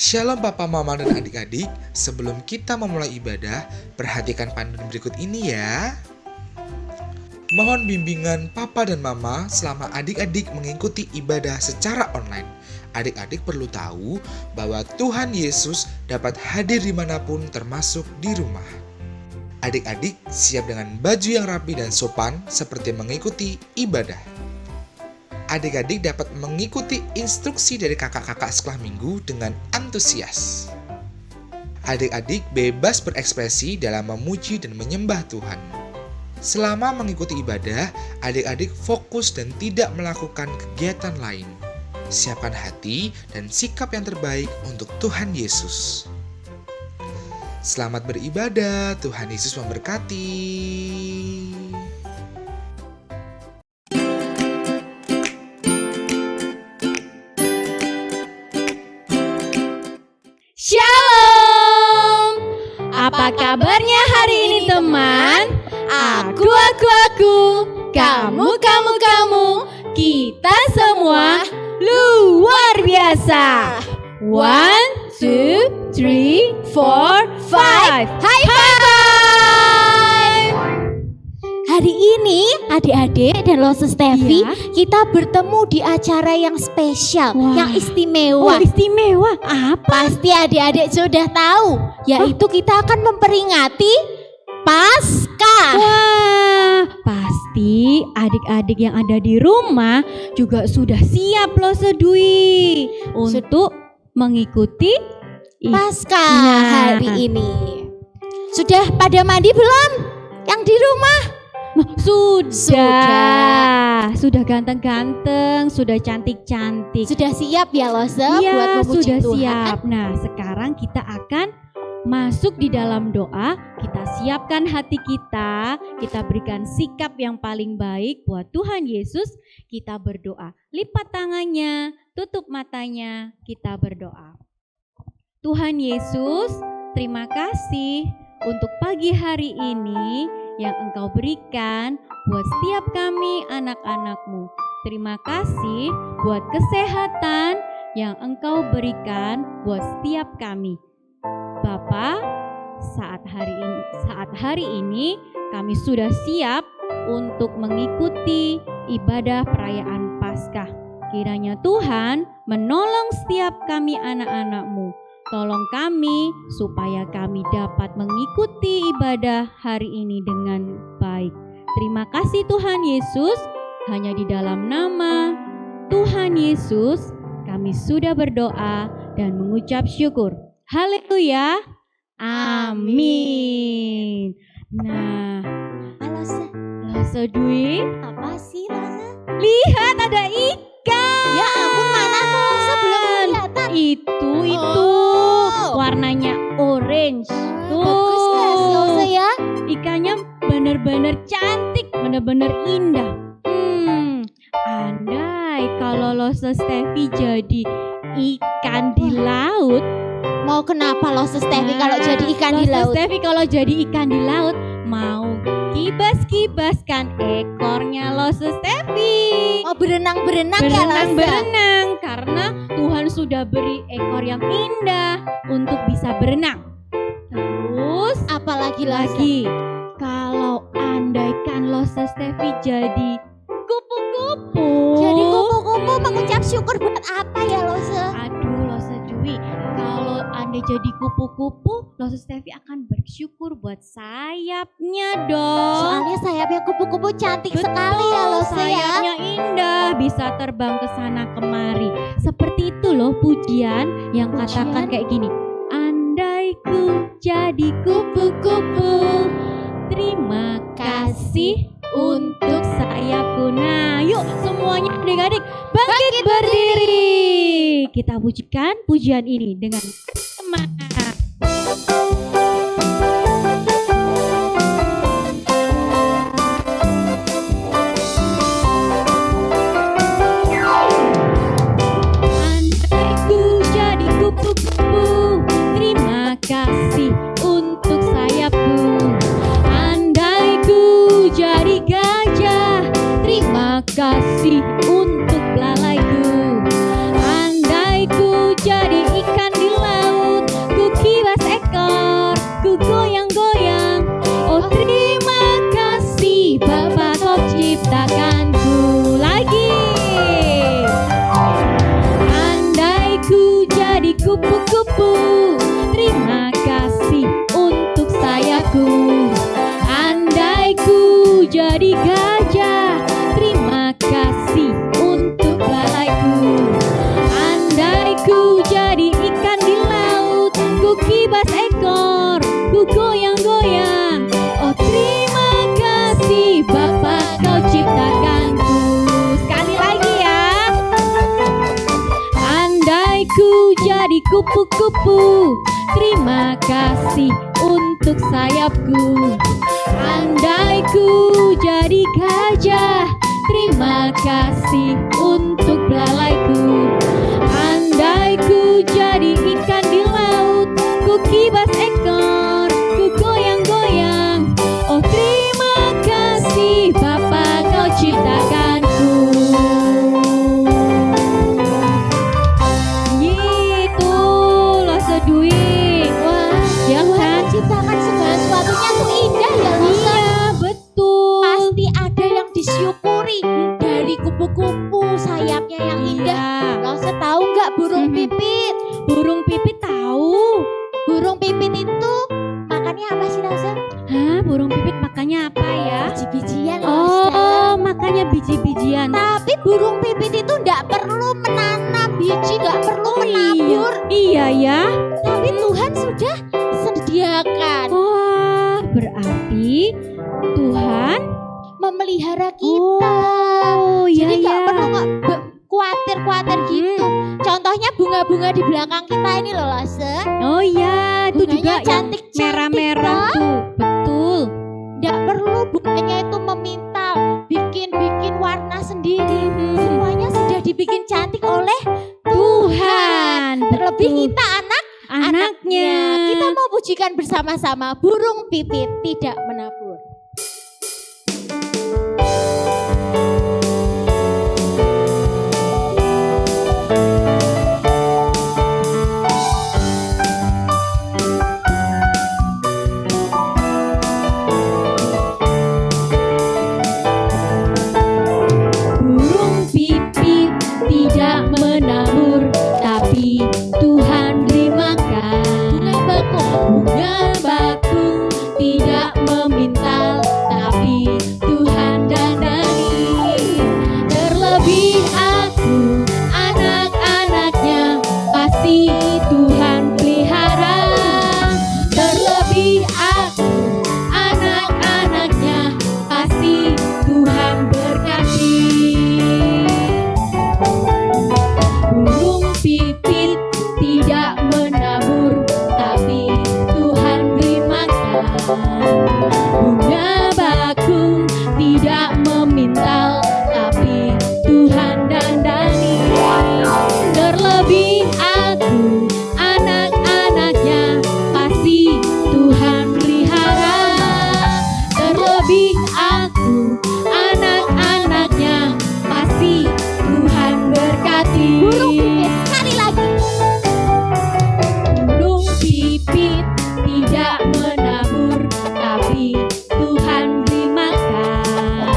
Shalom Papa, Mama, dan adik-adik. Sebelum kita memulai ibadah, perhatikan panduan berikut ini ya. Mohon bimbingan Papa dan Mama selama adik-adik mengikuti ibadah secara online. Adik-adik perlu tahu bahwa Tuhan Yesus dapat hadir dimanapun termasuk di rumah. Adik-adik siap dengan baju yang rapi dan sopan seperti mengikuti ibadah. Adik-adik dapat mengikuti instruksi dari kakak-kakak sekolah minggu dengan antusias. Adik-adik bebas berekspresi dalam memuji dan menyembah Tuhan. Selama mengikuti ibadah, adik-adik fokus dan tidak melakukan kegiatan lain. Siapkan hati dan sikap yang terbaik untuk Tuhan Yesus. Selamat beribadah, Tuhan Yesus memberkati. Shalom. Apa kabarnya hari ini teman? Aku, kamu, kita semua luar biasa. 1, 2, 3, 4, 5. High five! Hari ini adik-adik dan Lose Steffi, kita bertemu di acara yang spesial, yang istimewa. Oh, istimewa apa? Pasti adik-adik sudah tahu, yaitu kita akan memperingati Paskah. Wah, pasti adik-adik yang ada di rumah juga sudah siap loh Dwi untuk mengikuti Paskah hari ini. Sudah pada mandi belum? Yang di rumah? Sudah ganteng-ganteng, sudah cantik-cantik. Sudah siap ya Lose buat memuji sudah Tuhan? siap. Nah, sekarang kita akan masuk di dalam doa. Kita siapkan hati kita berikan sikap yang paling baik buat Tuhan Yesus. Kita berdoa. Lipat tangannya, tutup matanya, kita berdoa. Tuhan Yesus, terima kasih untuk pagi hari ini yang Engkau berikan buat setiap kami anak-anak-Mu. Terima kasih buat kesehatan yang Engkau berikan buat setiap kami. Bapa, saat hari ini kami sudah siap untuk mengikuti ibadah perayaan Paskah. Kiranya Tuhan menolong setiap kami anak-anak-Mu. Tolong kami supaya kami dapat mengikuti ibadah hari ini dengan baik. Terima kasih Tuhan Yesus, hanya di dalam nama Tuhan Yesus kami sudah berdoa dan mengucap syukur. Haleluya. Amin. Nah, Lose Dwi, Apa sih Lose? lihat ada ikan. Ya ampun, mana tuh Lose, belum kelihatan. Itu warnanya orange. Bagus gak sih Lose ya? Ikannya benar-benar cantik, benar-benar indah. Andai kalau Lose Steffi jadi ikan di laut. Mau kenapa Lose Steffi kalau jadi ikan di Lose laut? Steffi kalau jadi ikan di laut, mau kibas-kibaskan ekornya Lose Steffi. Mau berenang-berenang ya Lose? Berenang, karena Tuhan sudah beri ekor yang indah untuk bisa berenang. Terus Apalagi Lose? lagi, kalau andaikan Lose Steffi jadi kupu-kupu. Jadi kupu-kupu mengucap syukur buat apa ya Lose? Aduh Lose Dwi, kalau andai jadi kupu-kupu, Lose Steffi akan bersyukur buat sayapnya dong. Soalnya sayapnya kupu-kupu cantik sekali ya Lose ya. Sayapnya indah, bisa terbang ke sana kemari. Seperti itu loh pujian yang katakan kayak gini. Andai ku jadi kupu-kupu, terima kasih untuk sayapku. Nah, yuk semuanya adik-adik bangkit berdiri. Kita pujikan pujian ini dengan semangat. Andai ku jadi kupu-kupu, terima kasih untuk sayapku. Andai ku jadi gajah, terima kasih untuk belalaiku. Andai ku jadi ikan di laut, ciptakanku. Lagi. Andai ku jadi kupu-kupu, terima kasih untuk sayapku. Andai ku jadi gajah, terima kasih untuk belalaiku. Andai ku jadi ikan di laut, ku kibas ekor, ku goyang-goyang. Oh terima kasih Bapa, kau ciptakanku. Sekali lagi ya. Andai ku jadi kupu-kupu, terima kasih untuk sayapku. Andai ku jadi gajah, terima kasih untuk belalaiku. Andai ku jadi ikan di laut, ku kibas ekor, ku goyang-goyang. Oh terima kasih Bapa, kau ciptakanku. Gitu loh Sedui. Wah, Ya Tuhan kan? menciptakan segala sesuatunya tuh indah ya Lose. Iya betul. Pasti ada yang disyukuri dari kupu-kupu sayapnya yang indah. Iya. Lose tahu nggak burung Mhm. pipit? Burung pipit tahu. Burung pipit itu makannya apa sih Lose? Hah, burung pipit makannya apa ya? Biji-bijian Lose. Oh, makannya biji-bijian. Tapi burung pipit itu nggak perlu menanam biji, nggak perlu menabur. Iya ya. Tapi Tuhan sudah sediakan Wah, berarti Tuhan memelihara kita. Oh, iya Jadi nggak ya. perlu khawatir-khawatir gitu. Contohnya bunga-bunga di belakang kita ini loh Lase. Oh iya, itu Bunganya juga yang cantik-cantik, merah-merah toh. tuh. Betul. Nggak perlu bunganya itu memintal, bikin warna sendiri. Semuanya sudah dibikin cantik oleh Tuhan. Terlebih Betul. kita Anaknya. Kita mau pujikan bersama-sama burung pipit tidak menabur. Burung pipit tidak menabur, tapi Tuhan beri makan. Bunga bakung tidak memintal, tapi Tuhan dandani. Terlebih aku, anak-anaknya, pasti Tuhan pelihara. Terlebih aku, anak-anaknya, pasti Tuhan berkati. Burung pipit tidak menabur, tapi Tuhan beri makan. Bunga bakung tidak memintal, tapi Tuhan dandani. Terlebih aku, anak-anaknya, pasti Tuhan pelihara. Terlebih aku, anak-anaknya, pasti Tuhan berkati. Burung pipit sekali lagi. Burung pipit tidak menabur, tapi Tuhan beri makan.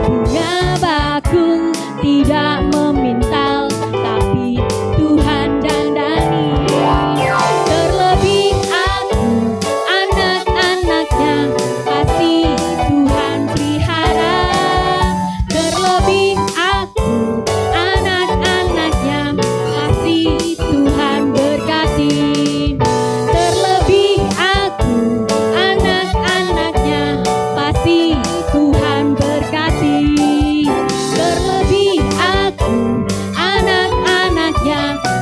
Bunga bakung tidak memintal, tapi Tuhan dandani. Terlebih aku, anak-anaknya, pasti Tuhan pelihara. Terlebih aku, anak-anaknya, pasti Tuhan berkati. Terlebih aku, anak-anaknya, pasti Tuhan berkati. Terlebih aku, anak-anaknya,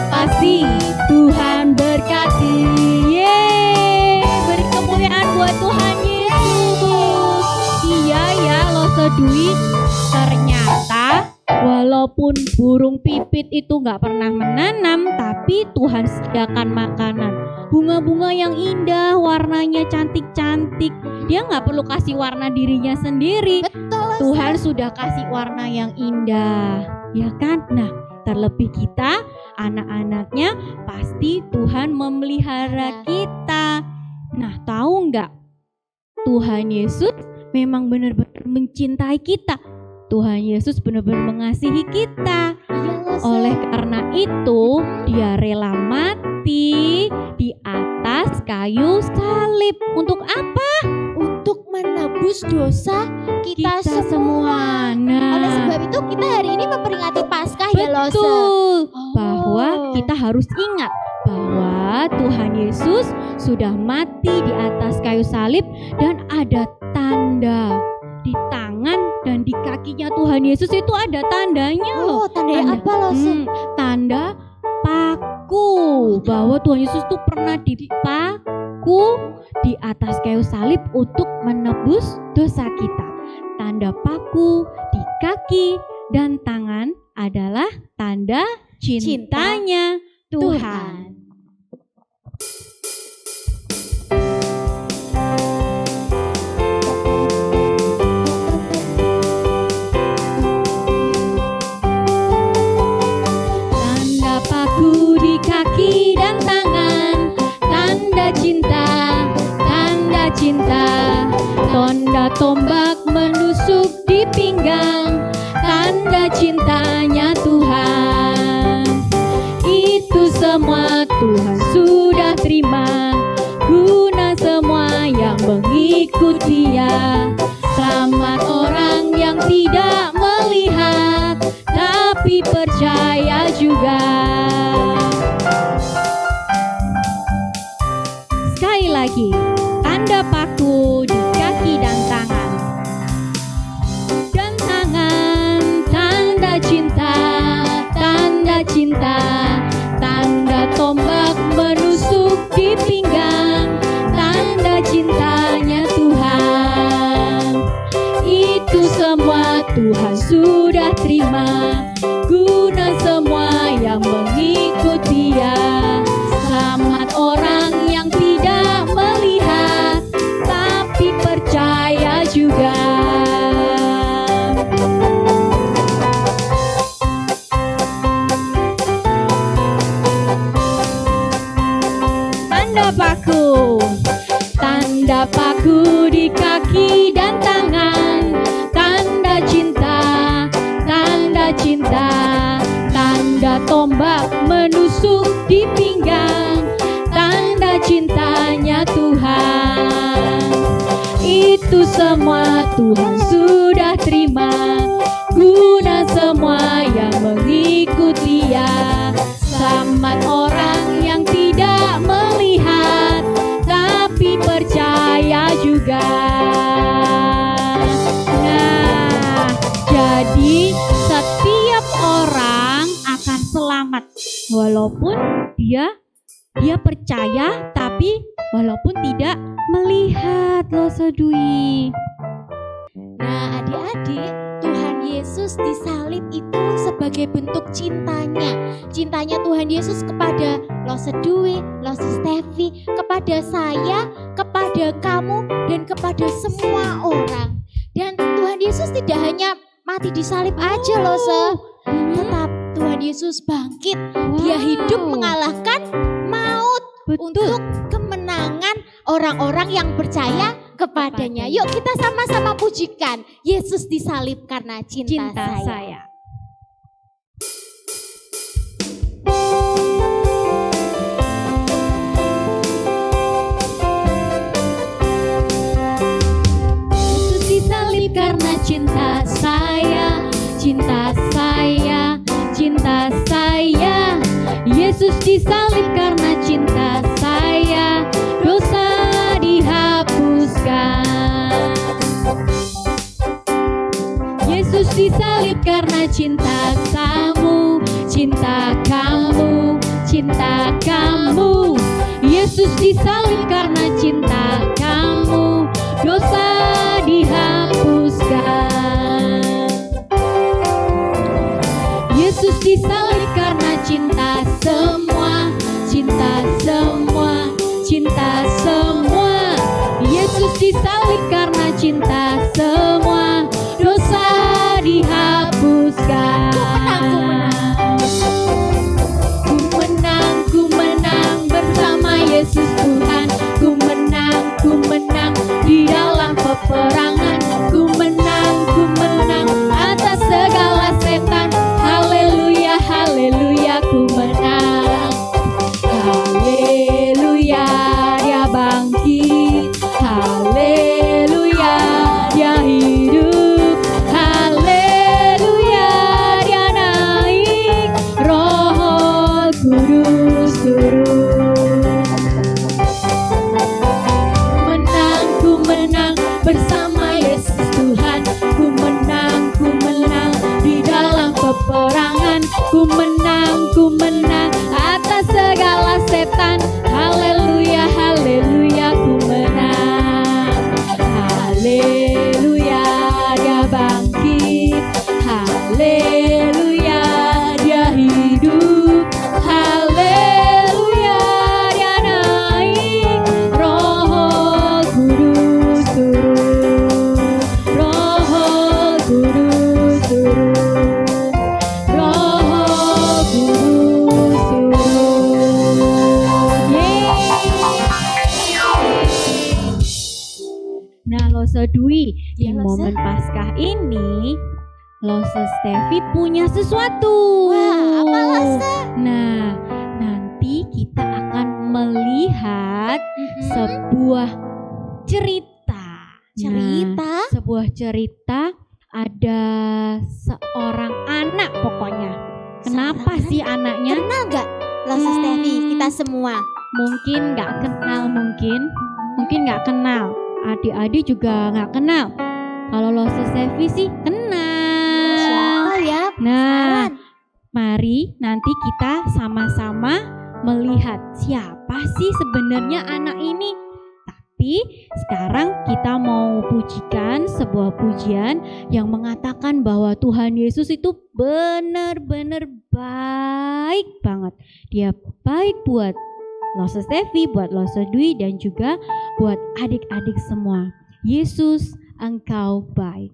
pasti Tuhan berkati. Yeay, beri kemuliaan buat Tuhan Yesus. Iya ya, lo Sedui, ternyata walaupun burung pipit itu nggak pernah menanam, tapi Tuhan sediakan makanan. Bunga-bunga yang indah, warnanya cantik-cantik. Dia nggak perlu kasih warna dirinya sendiri. Betul. Tuhan sudah kasih warna yang indah, ya kan? Nah, terlebih kita, anak-anaknya, pasti Tuhan memelihara kita. Nah, tahu nggak? Tuhan Yesus memang benar-benar mencintai kita. Tuhan Yesus benar-benar mengasihi kita. Iya loh, Seth. Oleh karena itu, dia rela mati di atas kayu salib. Untuk apa? Untuk menebus dosa kita semua. Nah, Oleh sebab itu kita hari ini memperingati Paskah ya loh, Seth. betul. Oh. Bahwa kita harus ingat bahwa Tuhan Yesus sudah mati di atas kayu salib dan ada tanda di tangan dan di kakinya Tuhan Yesus itu ada tandanya loh. Oh, tandanya apa loh, Seth? Tanda paku, bahwa Tuhan Yesus itu pernah dipaku di atas kayu salib untuk menebus dosa kita. Tanda paku di kaki dan tangan adalah tanda cintanya Tuhan. Tanda paku di kaki dan tangan, tanda cinta, tanda cinta. Tanda tombak menusuk di pinggang, tanda cintanya Tuhan. Itu semua Tuhan sudah terima, guna semua yang mengikut Dia. Selamat orang yang tidak melihat, tapi percaya juga. Sekali lagi, tanda paku di kaki dan tangan. Dan tangan, tanda cinta, tanda cinta. Tanda tombak menusuk di pinggang, tanda cintanya Tuhan. Itu semua Tuhan sudah terima, guna semua yang mengikut Dia. Selamat orang yang tidak melihat, tapi percaya juga. Tanda paku, tanda paku di kaki dan tangan, tanda cinta, tanda cinta. Tanda tombak menusuk di pinggang, tanda cintanya Tuhan. Itu semua Tuhan sudah terima, guna semua yang mengikut Dia. Selamat orang yang tidak melihat, tapi percaya juga. Nah, jadi setiap orang akan selamat walaupun dia percaya, tapi walaupun tidak melihat loh Sedui. Nah, adik-adik, Tuhan Yesus disalib itu sebagai bentuk cintanya. Cintanya Tuhan Yesus kepada lo Sedui, lo Stevi, kepada saya, kepada kamu, dan kepada semua orang. Dan Tuhan Yesus tidak hanya mati disalib aja loh, tetap Tuhan Yesus bangkit. Dia hidup mengalahkan maut. Betul. Untuk kemenangan orang-orang yang percaya kepadanya. Yuk kita sama-sama pujikan Yesus disalib karena cinta saya. Yesus disalib karena cinta saya, cinta saya, cinta saya. Yesus disalib karena cinta saya, dosa dihapuskan. Yesus disalib karena cinta kamu, cinta kamu, cinta kamu. Yesus disalib karena cinta kamu, dosa dihapuskan. Yesus disalib karena cinta semua, cinta semua, cinta semua. Yesus disalib karena cinta semua, dosa dihapuskan. Ku menang bersama Yesus Tuhan. Ku menang di dalam peperangan. Ku menang atas peperangan. Ku menang atas segala setan. Haleluya, haleluya, ku menang. Haleluya, dia bangkit. Haleluya, dia hidup. Haleluya, dia naik. Roh Kudus turun. Roh Kudus turun. Roh Kudus turun. Yeay. Nah, Lose Dwi, di Ya, Lose. momen Paskah ini Lose Stevi punya sesuatu. Wah, apa Lose? Nah, nanti kita akan melihat sebuah cerita. Cerita? Nah, sebuah cerita ada seorang anak pokoknya. Kenapa Seorang sih anaknya? Kenal gak Lose Stevi? Kita semua. Mungkin nggak kenal, mungkin nggak kenal. Adik-adik juga nggak kenal. Kalau Lose Stevi sih kenal. Siapa ya? Nah, Penasaran. mari nanti kita sama-sama melihat siapa sih sebenarnya anak ini. Tapi sekarang kita mau pujikan sebuah pujian yang mengatakan bahwa Tuhan Yesus itu benar-benar baik banget. Dia baik buat Lose Stevi, buat Lose Dwi, dan juga buat adik-adik semua. Yesus, Engkau baik.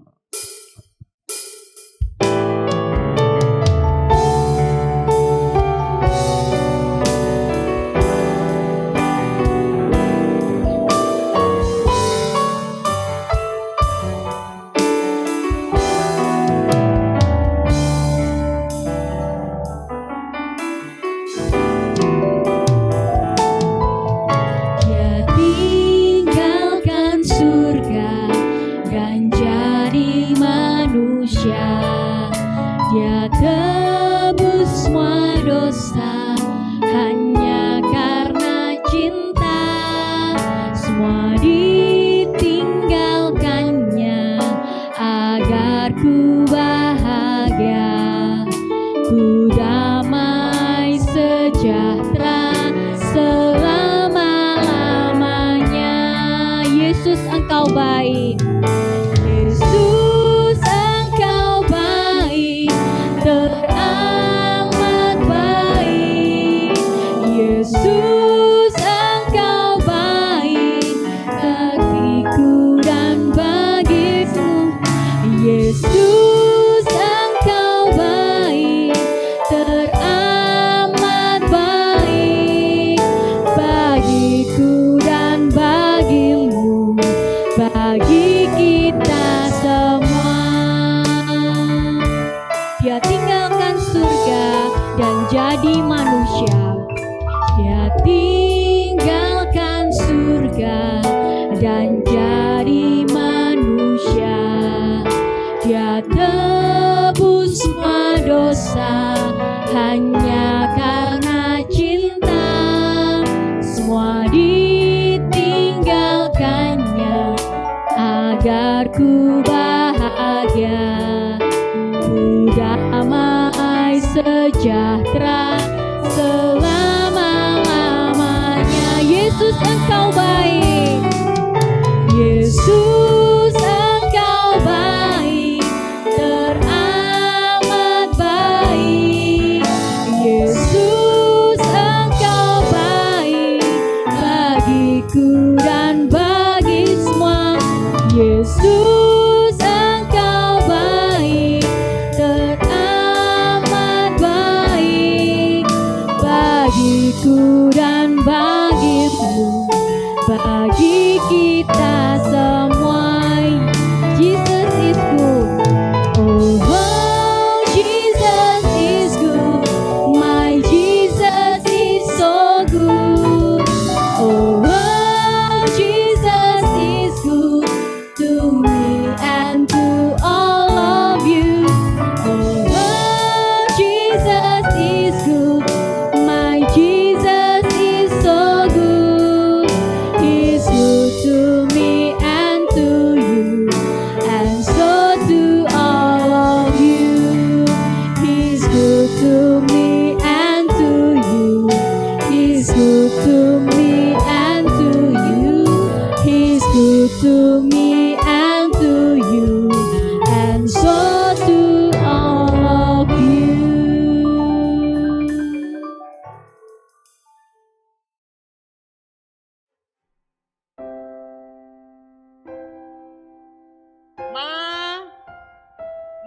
Dia tinggalkan surga dan jadi manusia. Dia tebus semua dosa hanya karena cinta. Semua ditinggalkannya agar ku bahagia. Ku damai sejahtera selama-lamanya. Yesus, Engkau baik. Yesus, Engkau baik, teramat baik. Yesus, Engkau baik, bagiku dan bagimu. Yesus, Engkau baik, teramat baik, bagiku dan bagimu, bagi kita semua. Dia tinggalkan surga dan jadi manusia. Dia tinggalkan surga dan jadi manusia. Dia tebus semua dosa hanya karena cinta. Semua ditinggalkannya agar ku bahagia. Ku damai sejahtera selama-lamanya. Yesus, Engkau baik. Yesus, Engkau baik, teramat baik. Yesus, Engkau baik, bagiku dan bagi semua. Yesus, Engkau baik, teramat baik,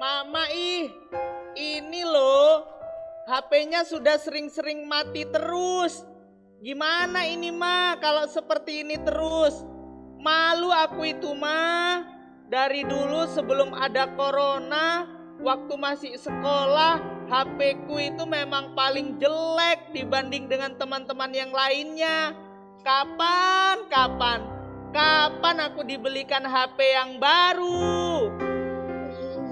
Mama ini loh, HP-nya sudah sering-sering mati terus. Gimana ini Ma kalau seperti ini terus? Malu aku itu Ma. Dari dulu sebelum ada corona, waktu masih sekolah, HP-ku itu memang paling jelek dibanding dengan teman-teman yang lainnya. Kapan aku dibelikan HP yang baru?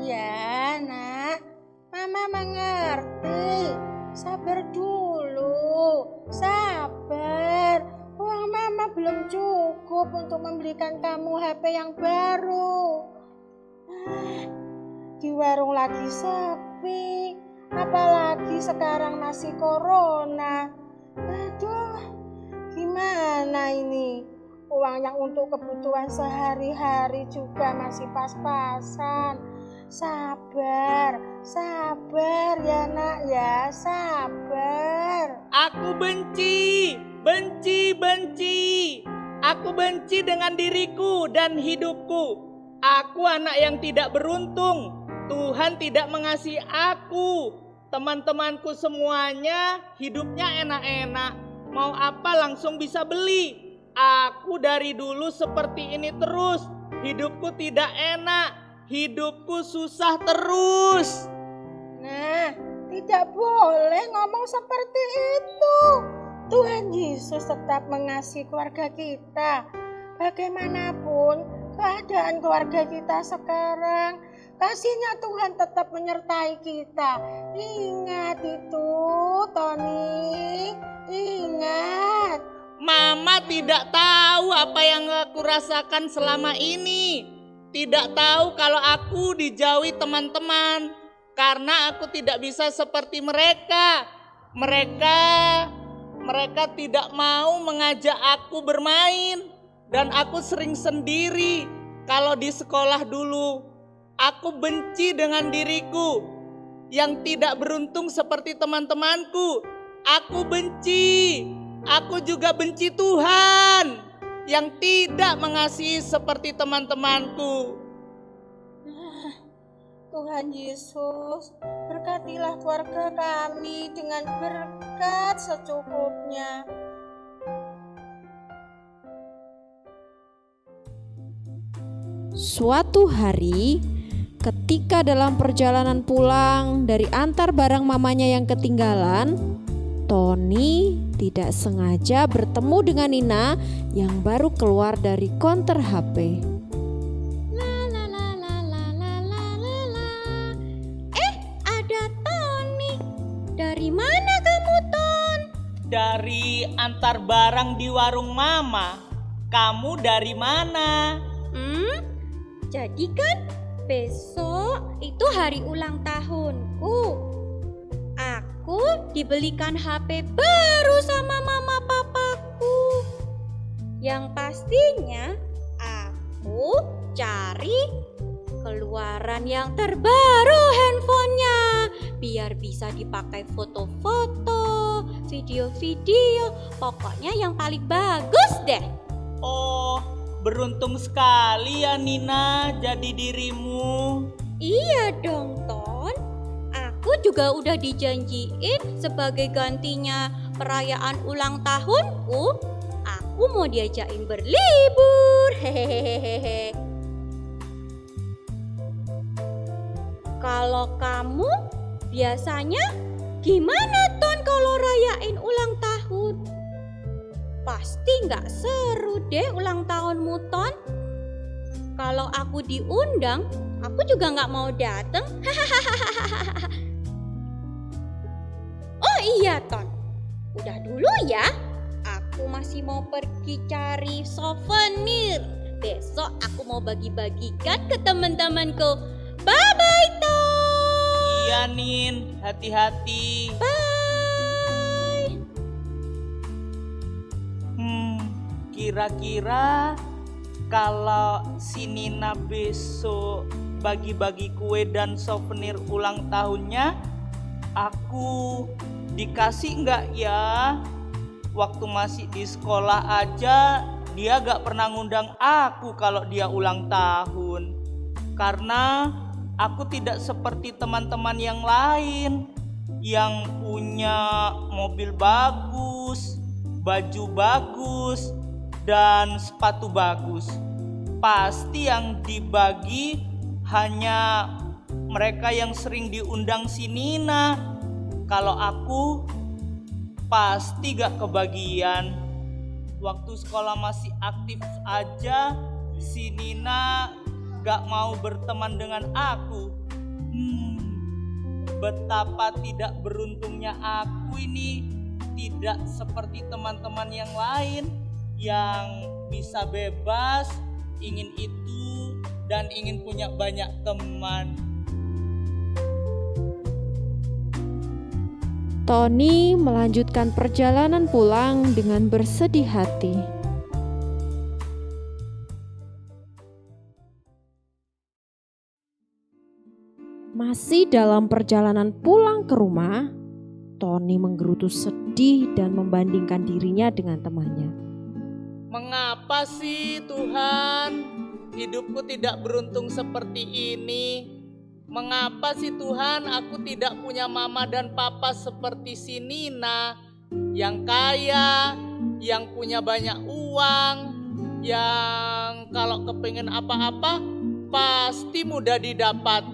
Iya nak, Mama mengerti. Sabar dulu, sabar. Uang Mama belum cukup untuk membelikan kamu HP yang baru. Di warung lagi sepi, apalagi sekarang masih corona. Aduh, gimana ini? Uang yang untuk kebutuhan sehari-hari juga masih pas-pasan. Sabar ya nak ya, sabar. Aku benci. Aku benci dengan diriku dan hidupku. Aku anak yang tidak beruntung. Tuhan tidak mengasihi aku. Teman-temanku semuanya hidupnya enak-enak. Mau apa langsung bisa beli. Aku dari dulu seperti ini terus. Hidupku tidak enak. Hidupku susah terus. Nah, tidak boleh ngomong seperti itu. Tuhan Yesus tetap mengasihi keluarga kita. Bagaimanapun keadaan keluarga kita sekarang, kasih-Nya Tuhan tetap menyertai kita. Ingat itu, Tony. Ingat. Mama tidak tahu apa yang aku rasakan selama ini. Tidak tahu kalau aku dijauhi teman-teman. Karena aku tidak bisa seperti mereka. Mereka tidak mau mengajak aku bermain. Dan aku sering sendiri kalau di sekolah dulu. Aku benci dengan diriku yang tidak beruntung seperti teman-temanku. Aku benci. Aku juga benci Tuhan yang tidak mengasihi seperti teman-temanku. Tuhan Yesus, berkatilah keluarga kami dengan berkat secukupnya. Suatu hari, ketika dalam perjalanan pulang dari antar barang mamanya yang ketinggalan, Tony tidak sengaja bertemu dengan Nina yang baru keluar dari konter HP. Ada Tony. Dari mana kamu, Ton? Dari antar barang di warung Mama. Kamu dari mana? Jadi kan besok itu hari ulang tahunku. Aku dibelikan HP baru sama mama papaku. Yang pastinya aku cari keluaran yang terbaru handphonenya. Biar bisa dipakai foto-foto, video-video. Pokoknya yang paling bagus deh. Oh, beruntung sekali ya Nina jadi dirimu. Iya dong, Ton. Aku juga udah dijanjiin sebagai gantinya perayaan ulang tahunku. Aku mau diajakin berlibur. Hehehehe. Kalau kamu biasanya gimana, Ton, kalau rayain ulang tahun? Pasti nggak seru deh ulang tahunmu, Ton. Kalau aku diundang, aku juga nggak mau dateng. Oh iya, Ton. Udah dulu ya. Aku masih mau pergi cari souvenir. Besok aku mau bagi-bagikan ke teman-temanku. Bye-bye, Ton. Iya Nin, hati-hati. Bye. Kira-kira kalau si Nina besok bagi-bagi kue dan souvenir ulang tahunnya, aku dikasih nggak ya? Waktu masih di sekolah aja dia gak pernah ngundang aku kalau dia ulang tahun. Karena Aku tidak seperti teman-teman yang lain yang punya mobil bagus, baju bagus, dan sepatu bagus. Pasti yang dibagi hanya mereka yang sering diundang si Nina. Kalau aku pasti gak kebagian. Waktu sekolah masih aktif aja, si Nina gak mau berteman dengan aku. Betapa tidak beruntungnya aku ini. Tidak seperti teman-teman yang lain yang bisa bebas, ingin itu dan ingin punya banyak teman. Tony melanjutkan perjalanan pulang dengan bersedih hati. Masih dalam perjalanan pulang ke rumah, Tony menggerutu sedih dan membandingkan dirinya dengan temannya. Mengapa sih Tuhan hidupku tidak beruntung seperti ini? Mengapa sih Tuhan aku tidak punya mama dan papa seperti si Nina yang kaya, yang punya banyak uang, yang kalau kepengen apa-apa pasti mudah didapat,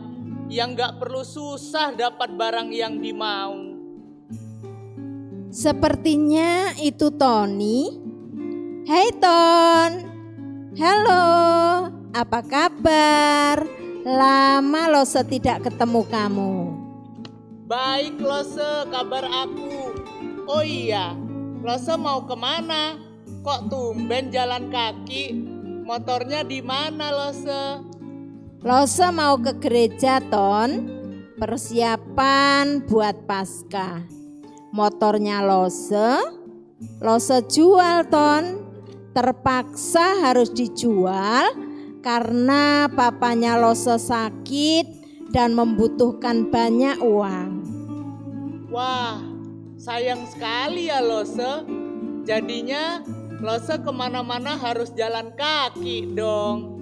yang gak perlu susah dapat barang yang dimau. Sepertinya itu Tony. Hai Ton, halo, apa kabar? Lama Lose tidak ketemu kamu. Baik Lose, kabar aku. Oh iya, Lose mau kemana? Kok tumben jalan kaki? Motornya di mana Lose? Lose mau ke gereja Ton, persiapan buat Paskah. Motornya Lose jual Ton, terpaksa harus dijual karena papanya Lose sakit dan membutuhkan banyak uang. Wah, sayang sekali ya Lose. Jadinya Lose kemana-mana harus jalan kaki dong.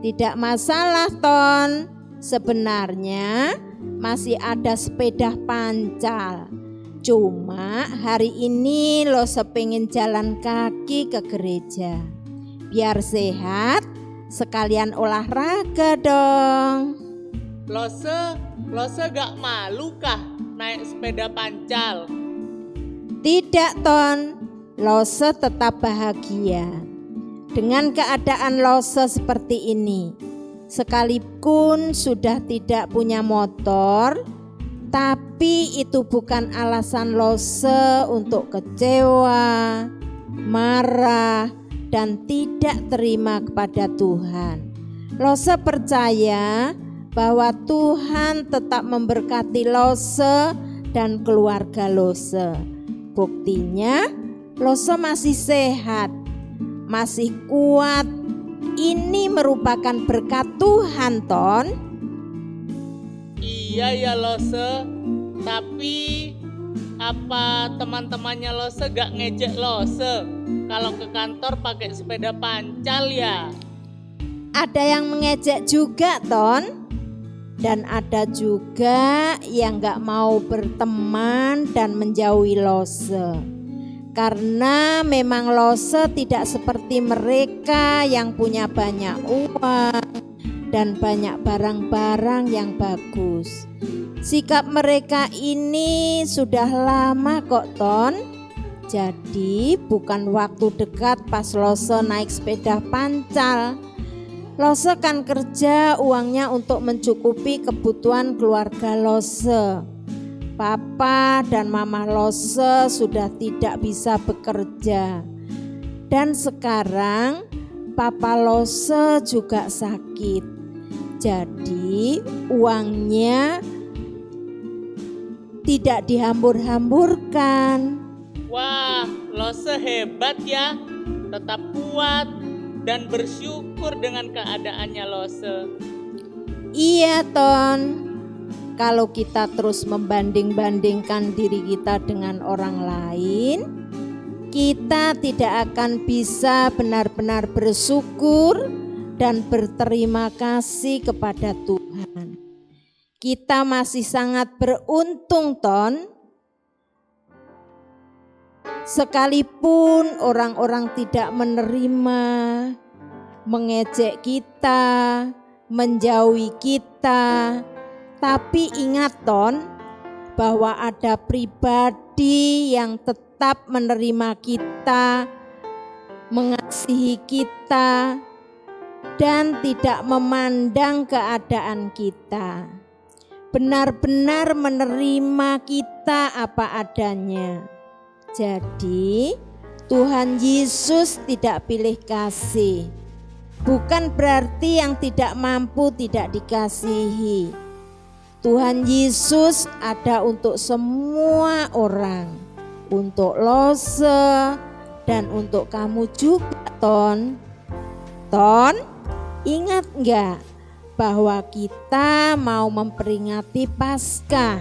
Tidak masalah Ton, sebenarnya masih ada sepeda pancal. Cuma hari ini Lose pengen jalan kaki ke gereja. Biar sehat, sekalian olahraga dong. Lose gak malu kah naik sepeda pancal? Tidak Ton, Lose tetap bahagia dengan keadaan Lose seperti ini. Sekalipun sudah tidak punya motor, tapi itu bukan alasan Lose untuk kecewa, marah, dan tidak terima kepada Tuhan. Lose percaya bahwa Tuhan tetap memberkati Lose dan keluarga Lose. Buktinya Lose masih sehat, masih kuat. Ini merupakan berkat Tuhan Ton. Iya ya Lose, tapi apa teman-temannya Lose gak ngejek Lose kalau ke kantor pakai sepeda pancal ya? Ada yang mengejek juga Ton, dan ada juga yang gak mau berteman dan menjauhi Lose. Karena memang Lose tidak seperti mereka yang punya banyak uang dan banyak barang-barang yang bagus. Sikap mereka ini sudah lama kok Ton. Jadi bukan waktu dekat pas Lose naik sepeda pancal. Lose kan kerja uangnya untuk mencukupi kebutuhan keluarga Lose. Papa dan mama Lose sudah tidak bisa bekerja. Dan sekarang papa Lose juga sakit. Jadi uangnya tidak dihambur-hamburkan. Wah, Lose hebat ya, tetap kuat dan bersyukur dengan keadaannya Lose. Iya Ton, kalau kita terus membanding-bandingkan diri kita dengan orang lain, kita tidak akan bisa benar-benar bersyukur dan berterima kasih kepada Tuhan. Kita masih sangat beruntung, Ton. Sekalipun orang-orang tidak menerima, mengejek kita, menjauhi kita, tapi ingat, Ton, bahwa ada pribadi yang tetap menerima kita, mengasihi kita, dan tidak memandang keadaan kita. Benar-benar menerima kita apa adanya. Jadi Tuhan Yesus tidak pilih kasih. Bukan berarti yang tidak mampu tidak dikasihi. Tuhan Yesus ada untuk semua orang. Untuk Lose dan untuk kamu juga, Ton. Ton, ingat enggak bahwa kita mau memperingati Paskah?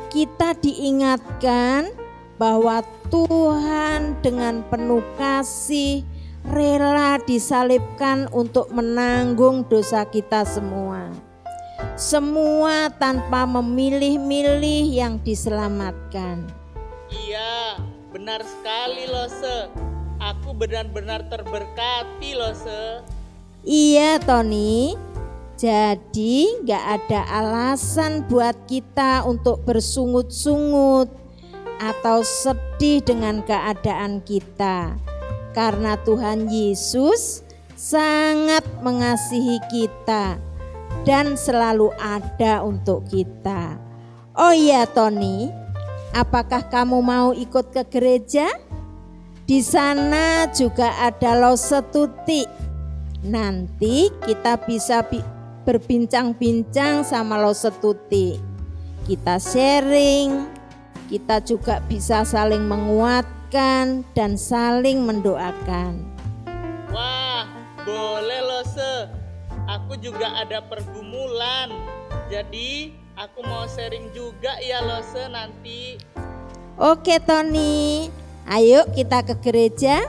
Kita diingatkan bahwa Tuhan dengan penuh kasih rela disalibkan untuk menanggung dosa kita semua. Semua tanpa memilih-milih yang diselamatkan. Iya, benar sekali Lose. Aku benar-benar terberkati Lose. Iya, Tony. Jadi gak ada alasan buat kita untuk bersungut-sungut atau sedih dengan keadaan kita, karena Tuhan Yesus sangat mengasihi kita dan selalu ada untuk kita. Oh iya, Tony, apakah kamu mau ikut ke gereja? Di sana juga ada Lose Tuti. Nanti kita bisa berbincang-bincang sama Lose Tuti. Kita sharing. Kita juga bisa saling menguatkan dan saling mendoakan. Wah, boleh Lose. Aku juga ada pergumulan. Jadi aku mau sharing juga ya Lose nanti. Oke, Tony. Ayo kita ke gereja.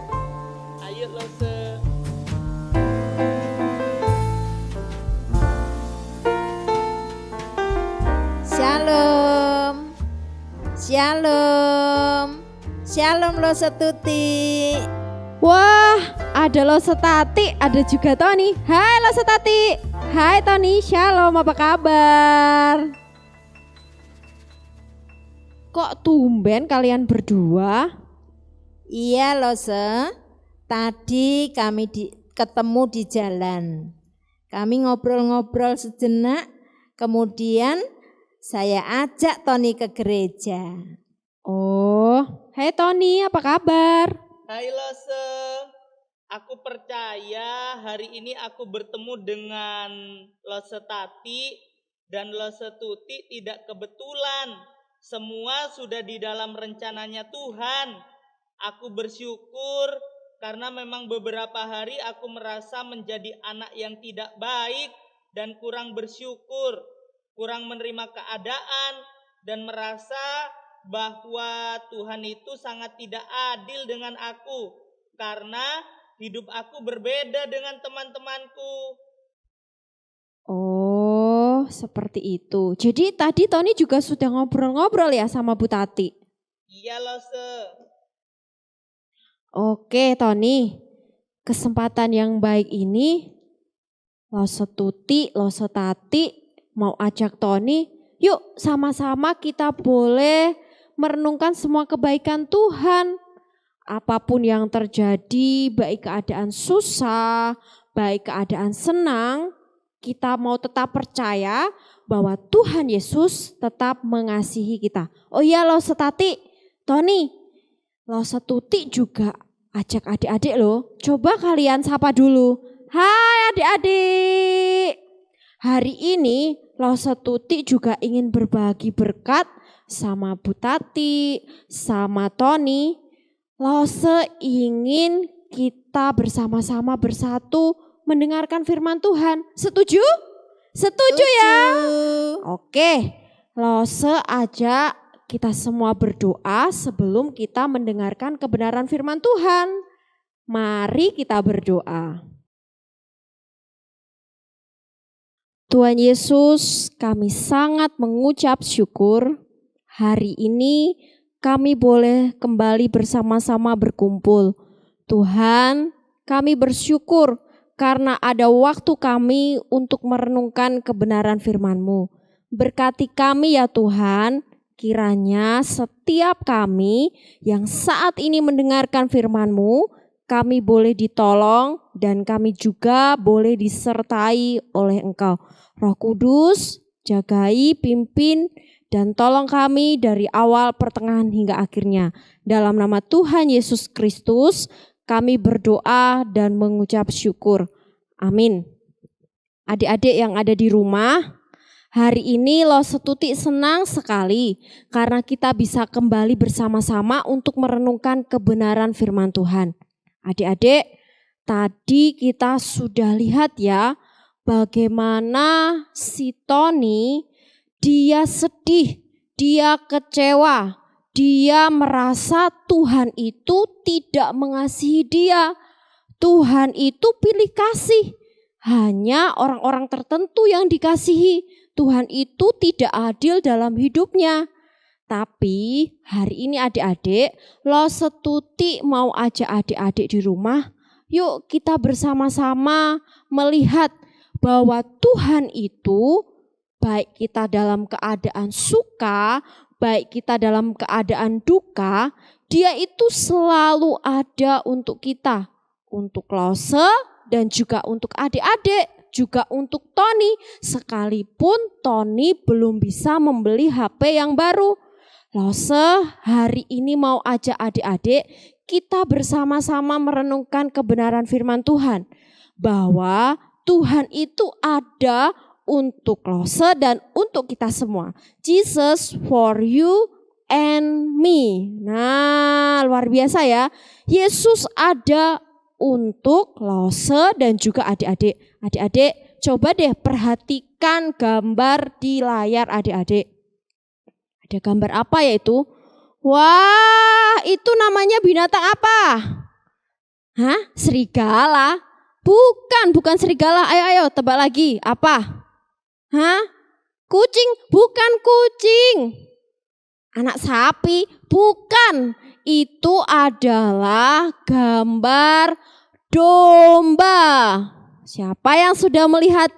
Ayo Lose. Shalom. Shalom. Shalom Lose Tuti. Wah, ada Lose Tati, ada juga Tony. Hai Lose Tati. Hai Tony, shalom, apa kabar? Kok tumben kalian berdua? Iya Lose, tadi kami ketemu di jalan. Kami ngobrol-ngobrol sejenak, kemudian saya ajak Tony ke gereja. Oh, hai Tony, apa kabar? Hai Lose. Aku percaya hari ini aku bertemu dengan Lose Tati dan Lose Tuti tidak kebetulan. Semua sudah di dalam rencananya Tuhan. Aku bersyukur karena memang beberapa hari aku merasa menjadi anak yang tidak baik dan kurang bersyukur, kurang menerima keadaan, dan merasa bahwa Tuhan itu sangat tidak adil dengan aku karena hidup aku berbeda dengan teman-temanku. Oh, seperti itu. Jadi tadi Tony juga sudah ngobrol-ngobrol ya sama Bu Tati? Iya Lose. Oke Tony, kesempatan yang baik ini Lose Tuti, Lose Tati mau ajak Tony, yuk sama-sama kita boleh merenungkan semua kebaikan Tuhan. Apapun yang terjadi, baik keadaan susah, baik keadaan senang, kita mau tetap percaya bahwa Tuhan Yesus tetap mengasihi kita. Oh iya Lose Tati, Tony, Lose Tuti juga ajak adik-adik loh. Coba kalian sapa dulu. Hai adik-adik. Hari ini Lose Tuti juga ingin berbagi berkat sama Bu Tati, sama Tony. Lose ingin kita bersama-sama bersatu mendengarkan firman Tuhan. Setuju? Setuju ya? Oke, Lose ajak kita semua berdoa sebelum kita mendengarkan kebenaran firman Tuhan. Mari kita berdoa. Tuhan Yesus, kami sangat mengucap syukur hari ini kami boleh kembali bersama-sama berkumpul. Tuhan, kami bersyukur karena ada waktu kami untuk merenungkan kebenaran firman-Mu. Berkati kami ya Tuhan, kiranya setiap kami yang saat ini mendengarkan firman-Mu, kami boleh ditolong dan kami juga boleh disertai oleh Engkau. Roh Kudus, jagai, pimpin, dan tolong kami dari awal, pertengahan, hingga akhirnya. Dalam nama Tuhan Yesus Kristus, kami berdoa dan mengucap syukur. Amin. Adik-adik yang ada di rumah, hari ini Lo Setuti senang sekali karena kita bisa kembali bersama-sama untuk merenungkan kebenaran firman Tuhan. Adik-adik, tadi kita sudah lihat ya, bagaimana si Tony, dia sedih, dia kecewa, dia merasa Tuhan itu tidak mengasihi dia. Tuhan itu pilih kasih, hanya orang-orang tertentu yang dikasihi. Tuhan itu tidak adil dalam hidupnya. Tapi hari ini adik-adik, Lo Setuti mau ajak adik-adik di rumah, yuk kita bersama-sama melihat bahwa Tuhan itu baik kita dalam keadaan suka, baik kita dalam keadaan duka, Dia itu selalu ada untuk kita, untuk Lose dan juga untuk adik-adik, juga untuk Tony, sekalipun Tony belum bisa membeli HP yang baru. Lose hari ini mau ajak adik-adik kita bersama-sama merenungkan kebenaran firman Tuhan, bahwa Tuhan itu ada untuk Lose dan untuk kita semua. Jesus for you and me. Nah, luar biasa ya. Yesus ada untuk Lose dan juga adik-adik. Adik-adik, coba deh perhatikan gambar di layar adik-adik. Ada gambar apa ya itu? Wah, itu namanya binatang apa? Hah? Serigala? Bukan serigala. Ayo tebak lagi. Apa? Hah? Kucing? Bukan kucing. Anak sapi? Bukan. Itu adalah gambar domba. Siapa yang sudah melihat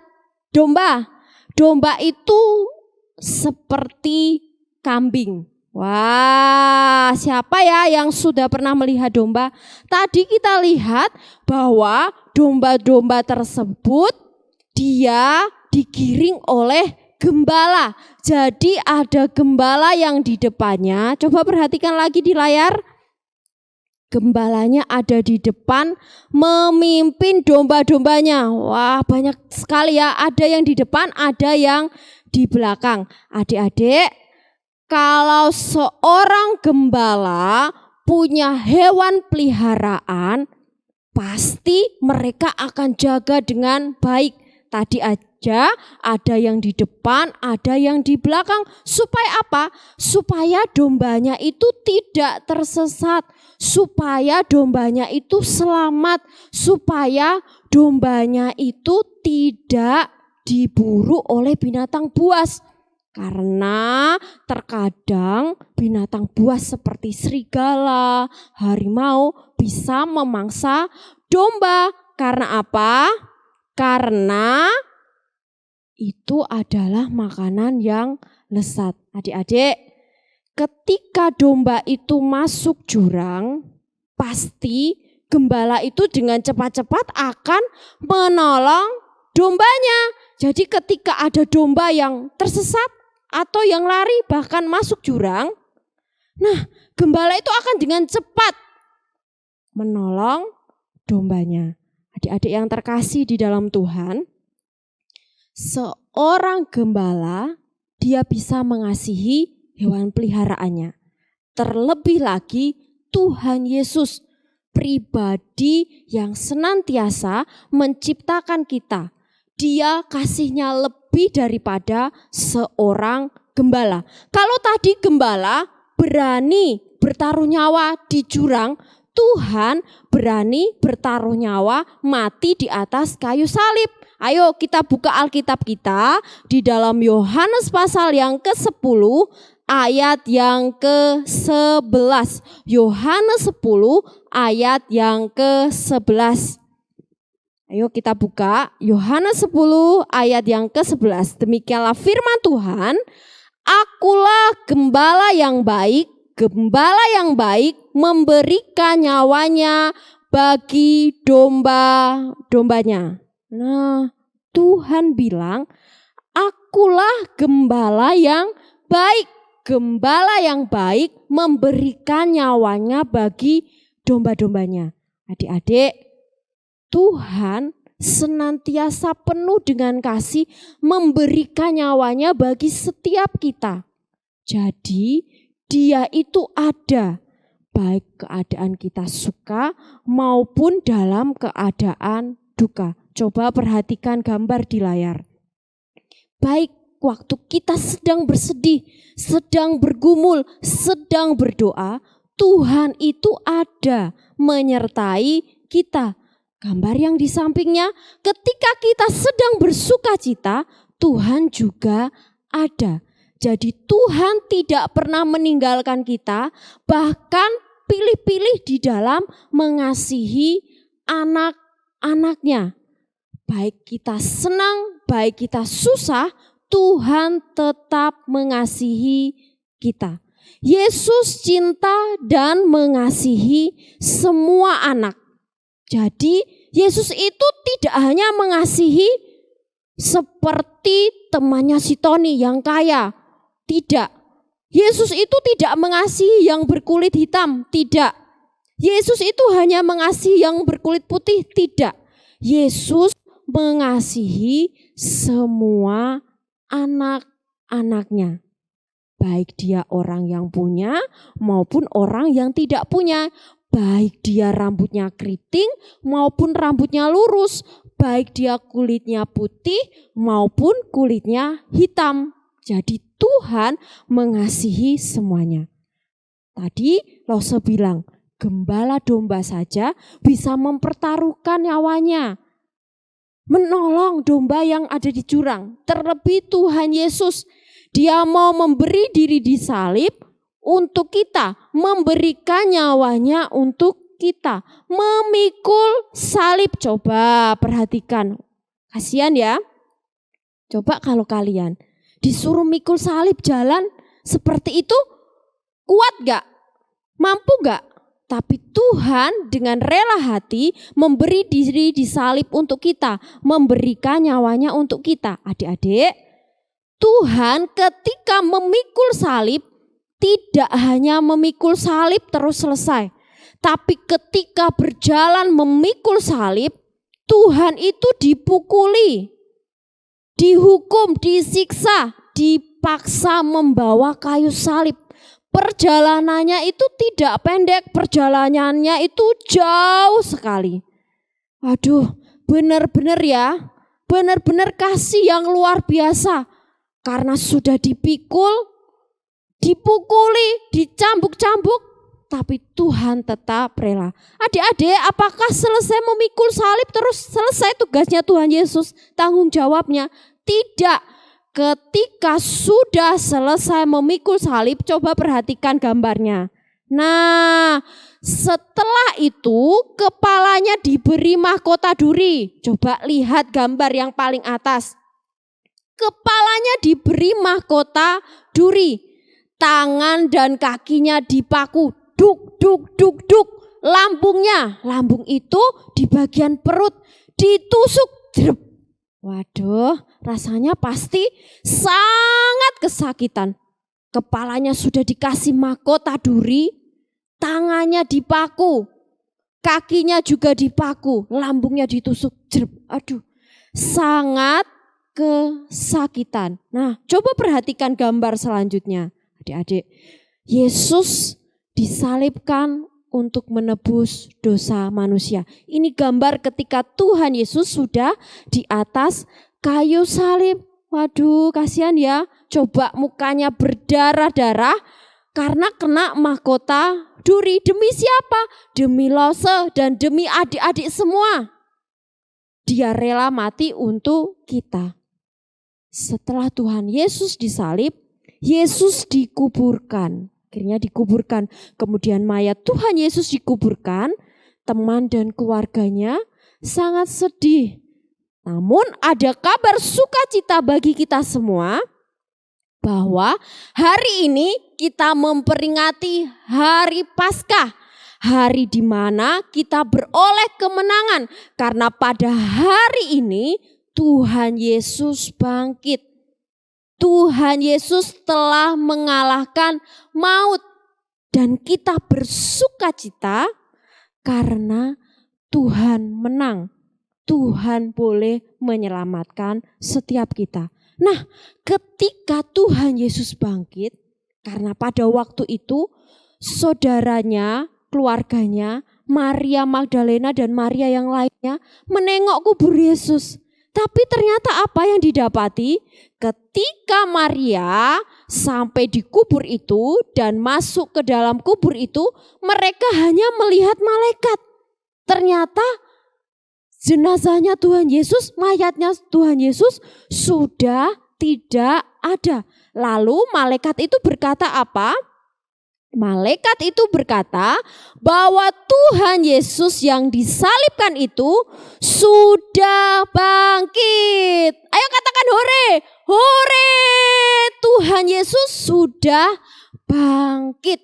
domba? Domba itu seperti kambing. Wah, siapa ya yang sudah pernah melihat domba? Tadi kita lihat bahwa domba-domba tersebut dia digiring oleh gembala. Jadi ada gembala yang di depannya. Coba perhatikan lagi di layar. Gembalanya ada di depan memimpin domba-dombanya. Wah, banyak sekali ya. Ada yang di depan, ada yang di belakang. Adik-adik, kalau seorang gembala punya hewan peliharaan, pasti mereka akan jaga dengan baik. Tadi aja ada yang di depan, ada yang di belakang. Supaya apa? Supaya dombanya itu tidak tersesat. Supaya dombanya itu selamat. Supaya dombanya itu tidak diburu oleh binatang buas. Karena terkadang binatang buas seperti serigala, harimau bisa memangsa domba. Karena apa? Karena itu adalah makanan yang lezat. Adik-adik, ketika domba itu masuk jurang, pasti gembala itu dengan cepat-cepat akan menolong dombanya. Jadi ketika ada domba yang tersesat atau yang lari bahkan masuk jurang, nah gembala itu akan dengan cepat menolong dombanya. Adik-adik yang terkasih di dalam Tuhan, seorang gembala dia bisa mengasihi hewan peliharaannya. Terlebih lagi Tuhan Yesus, pribadi yang senantiasa menciptakan kita. Dia kasihnya lebih daripada seorang gembala. Kalau tadi gembala berani bertaruh nyawa di jurang, Tuhan berani bertaruh nyawa mati di atas kayu salib. Ayo kita buka Alkitab kita di dalam Yohanes pasal yang ke-10 ayat yang ke-11. Yohanes 10 ayat yang ke-11. Ayo kita buka Yohanes 10 ayat yang ke-11. Demikianlah firman Tuhan, akulah gembala yang baik memberikan nyawanya bagi domba-dombanya. Nah, Tuhan bilang, akulah gembala yang baik memberikan nyawanya bagi domba-dombanya. Adik-adik, Tuhan senantiasa penuh dengan kasih memberikan nyawanya bagi setiap kita. Jadi Dia itu ada baik keadaan kita suka maupun dalam keadaan duka. Coba perhatikan gambar di layar. Baik waktu kita sedang bersedih, sedang bergumul, sedang berdoa, Tuhan itu ada menyertai kita. Gambar yang di sampingnya, ketika kita sedang bersuka cita, Tuhan juga ada. Jadi Tuhan tidak pernah meninggalkan kita, bahkan pilih-pilih di dalam mengasihi anak-anaknya. Baik kita senang, baik kita susah, Tuhan tetap mengasihi kita. Yesus cinta dan mengasihi semua anak. Jadi Yesus itu tidak hanya mengasihi seperti temannya si Tony yang kaya. Tidak. Yesus itu tidak mengasihi yang berkulit hitam. Tidak. Yesus itu hanya mengasihi yang berkulit putih. Tidak. Yesus mengasihi semua anak-anaknya. Baik dia orang yang punya maupun orang yang tidak punya. Baik dia rambutnya keriting maupun rambutnya lurus. Baik dia kulitnya putih maupun kulitnya hitam. Jadi Tuhan mengasihi semuanya. Tadi Lose bilang, gembala domba saja bisa mempertaruhkan nyawanya. Menolong domba yang ada di jurang. Terlebih Tuhan Yesus, Dia mau memberi diri disalib untuk kita, memberikan nyawanya untuk kita, memikul salib. Coba perhatikan, kasihan ya. Coba kalau kalian disuruh mikul salib jalan seperti itu, kuat gak? Mampu gak? Tapi Tuhan dengan rela hati memberi diri disalib untuk kita, memberikan nyawanya untuk kita. Adik-adik, Tuhan ketika memikul salib, tidak hanya memikul salib terus selesai. Tapi ketika berjalan memikul salib, Tuhan itu dipukuli, dihukum, disiksa, dipaksa membawa kayu salib. Perjalanannya itu tidak pendek, perjalanannya itu jauh sekali. Aduh, benar-benar ya, benar-benar kasih yang luar biasa. Karena sudah dipikul, dipukuli, dicambuk-cambuk, tapi Tuhan tetap rela. Adik-adik, apakah selesai memikul salib terus selesai tugasnya Tuhan Yesus? Tanggung jawabnya? Tidak. Ketika sudah selesai memikul salib, coba perhatikan gambarnya. Nah, setelah itu kepalanya diberi mahkota duri. Coba lihat gambar yang paling atas. Kepalanya diberi mahkota duri. Tangan dan kakinya dipaku. Duk, duk, duk, duk. Lambung itu di bagian perut ditusuk. Drep. Waduh, rasanya pasti sangat kesakitan. Kepalanya sudah dikasih mahkota duri, tangannya dipaku, kakinya juga dipaku, lambungnya ditusuk. Drep. Aduh, sangat kesakitan. Nah, coba perhatikan gambar selanjutnya. Adik-adik, Yesus disalibkan untuk menebus dosa manusia. Ini gambar ketika Tuhan Yesus sudah di atas kayu salib. Waduh, kasihan ya. Coba mukanya berdarah-darah karena kena mahkota duri. Demi siapa? Demi Lose dan demi adik-adik semua. Dia rela mati untuk kita. Setelah Tuhan Yesus disalib, Yesus dikuburkan. Akhirnya dikuburkan. Kemudian mayat Tuhan Yesus dikuburkan. Teman dan keluarganya sangat sedih. Namun ada kabar sukacita bagi kita semua bahwa hari ini kita memperingati hari Paskah. Hari di mana kita beroleh kemenangan karena pada hari ini Tuhan Yesus bangkit. Tuhan Yesus telah mengalahkan maut dan kita bersukacita karena Tuhan menang. Tuhan boleh menyelamatkan setiap kita. Nah, ketika Tuhan Yesus bangkit, karena pada waktu itu saudaranya, keluarganya, Maria Magdalena dan Maria yang lainnya menengok kubur Yesus. Tapi ternyata apa yang didapati? Ketika Maria sampai di kubur itu dan masuk ke dalam kubur itu, mereka hanya melihat malaikat. Ternyata jenazahnya Tuhan Yesus, mayatnya Tuhan Yesus sudah tidak ada. Lalu malaikat itu berkata apa? Malaikat itu berkata bahwa Tuhan Yesus yang disalibkan itu sudah bangkit. Ayo katakan hore, hore, Tuhan Yesus sudah bangkit.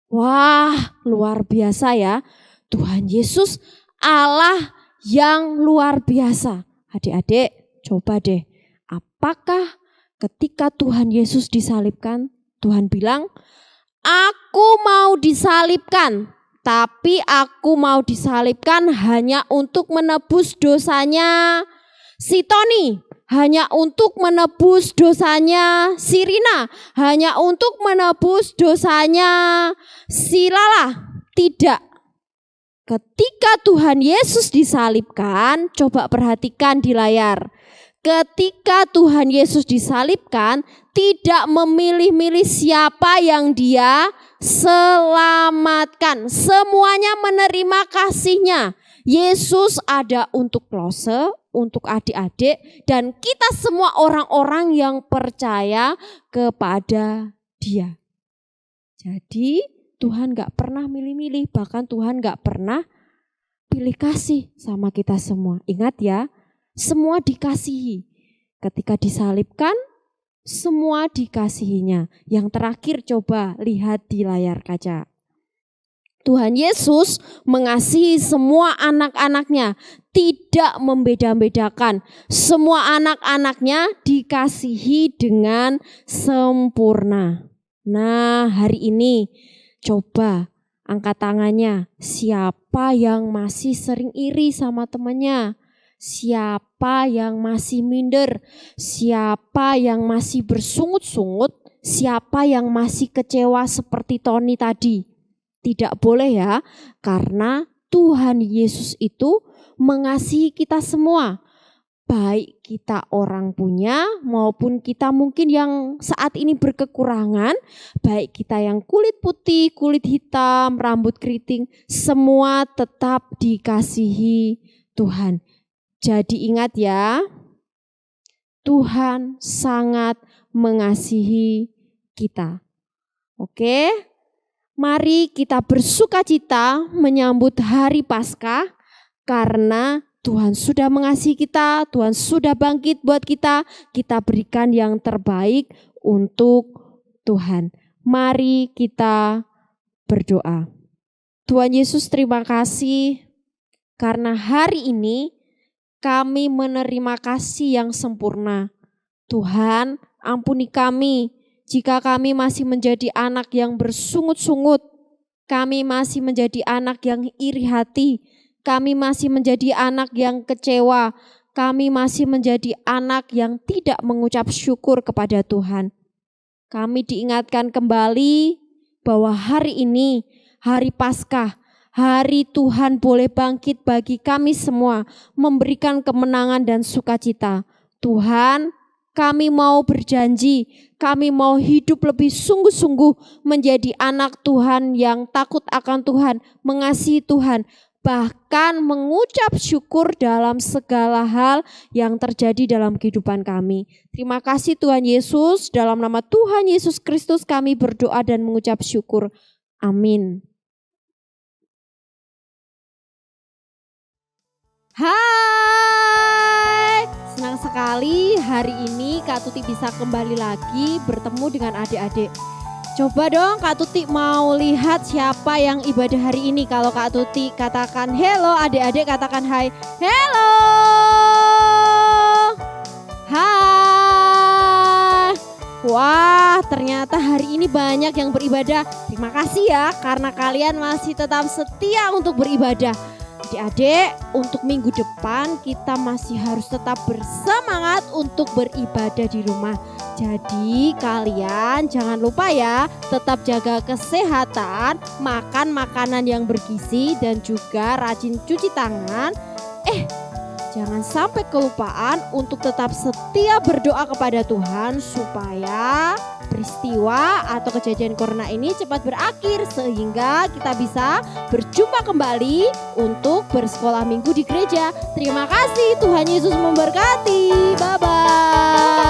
Wah, luar biasa ya. Tuhan Yesus Allah yang luar biasa. Adik-adik, coba deh. Apakah ketika Tuhan Yesus disalibkan, Tuhan bilang, aku mau disalibkan, tapi aku mau disalibkan hanya untuk menebus dosanya si Tony, hanya untuk menebus dosanya si Rina, hanya untuk menebus dosanya si Lala. Tidak. Ketika Tuhan Yesus disalibkan, coba perhatikan di layar. Ketika Tuhan Yesus disalibkan, tidak memilih-milih siapa yang dia selamatkan. Semuanya menerima kasih-Nya. Yesus ada untuk Klose, untuk adik-adik, dan kita semua orang-orang yang percaya kepada Dia. Jadi Tuhan gak pernah milih-milih, bahkan Tuhan gak pernah pilih kasih sama kita semua. Ingat ya, semua dikasihi. Ketika disalibkan, semua dikasihinya. Yang terakhir coba lihat di layar kaca. Tuhan Yesus mengasihi semua anak-anaknya, tidak membeda-bedakan. Semua anak-anaknya dikasihi dengan sempurna. Nah, hari ini coba angkat tangannya. Siapa yang masih sering iri sama temannya? Siapa yang masih minder? Siapa yang masih bersungut-sungut? Siapa yang masih kecewa seperti Tony tadi? Tidak boleh ya, karena Tuhan Yesus itu mengasihi kita semua. Baik kita orang punya maupun kita mungkin yang saat ini berkekurangan, baik kita yang kulit putih, kulit hitam, rambut keriting, semua tetap dikasihi Tuhan. Jadi ingat ya, Tuhan sangat mengasihi kita. Oke, mari kita bersukacita menyambut hari Paskah karena Tuhan sudah mengasihi kita, Tuhan sudah bangkit buat kita. Kita berikan yang terbaik untuk Tuhan. Mari kita berdoa. Tuhan Yesus, terima kasih karena hari ini kami menerima kasih yang sempurna. Tuhan, ampuni kami jika kami masih menjadi anak yang bersungut-sungut. Kami masih menjadi anak yang iri hati. Kami masih menjadi anak yang kecewa. Kami masih menjadi anak yang tidak mengucap syukur kepada Tuhan. Kami diingatkan kembali bahwa hari ini, hari Paskah, hari Tuhan boleh bangkit bagi kami semua, memberikan kemenangan dan sukacita. Tuhan, kami mau berjanji, kami mau hidup lebih sungguh-sungguh menjadi anak Tuhan yang takut akan Tuhan, mengasihi Tuhan. bahkan mengucap syukur dalam segala hal yang terjadi dalam kehidupan kami. Terima kasih Tuhan Yesus, dalam nama Tuhan Yesus Kristus kami berdoa dan mengucap syukur. Amin. Hai, senang sekali hari ini Kak Tuti bisa kembali lagi bertemu dengan adik-adik. Coba dong Kak Tuti mau lihat siapa yang ibadah hari ini. Kalau Kak Tuti katakan hello, adik-adik katakan hai. Hello. Hai. Wah, ternyata hari ini banyak yang beribadah. Terima kasih ya karena kalian masih tetap setia untuk beribadah. Adik-adik, untuk minggu depan kita masih harus tetap bersemangat untuk beribadah di rumah. Jadi kalian jangan lupa ya, tetap jaga kesehatan, makan makanan yang bergizi dan juga rajin cuci tangan. Jangan sampai kelupaan untuk tetap setia berdoa kepada Tuhan supaya peristiwa atau kejadian corona ini cepat berakhir sehingga kita bisa berjumpa kembali untuk bersekolah minggu di gereja. Terima kasih, Tuhan Yesus memberkati. Bye-bye.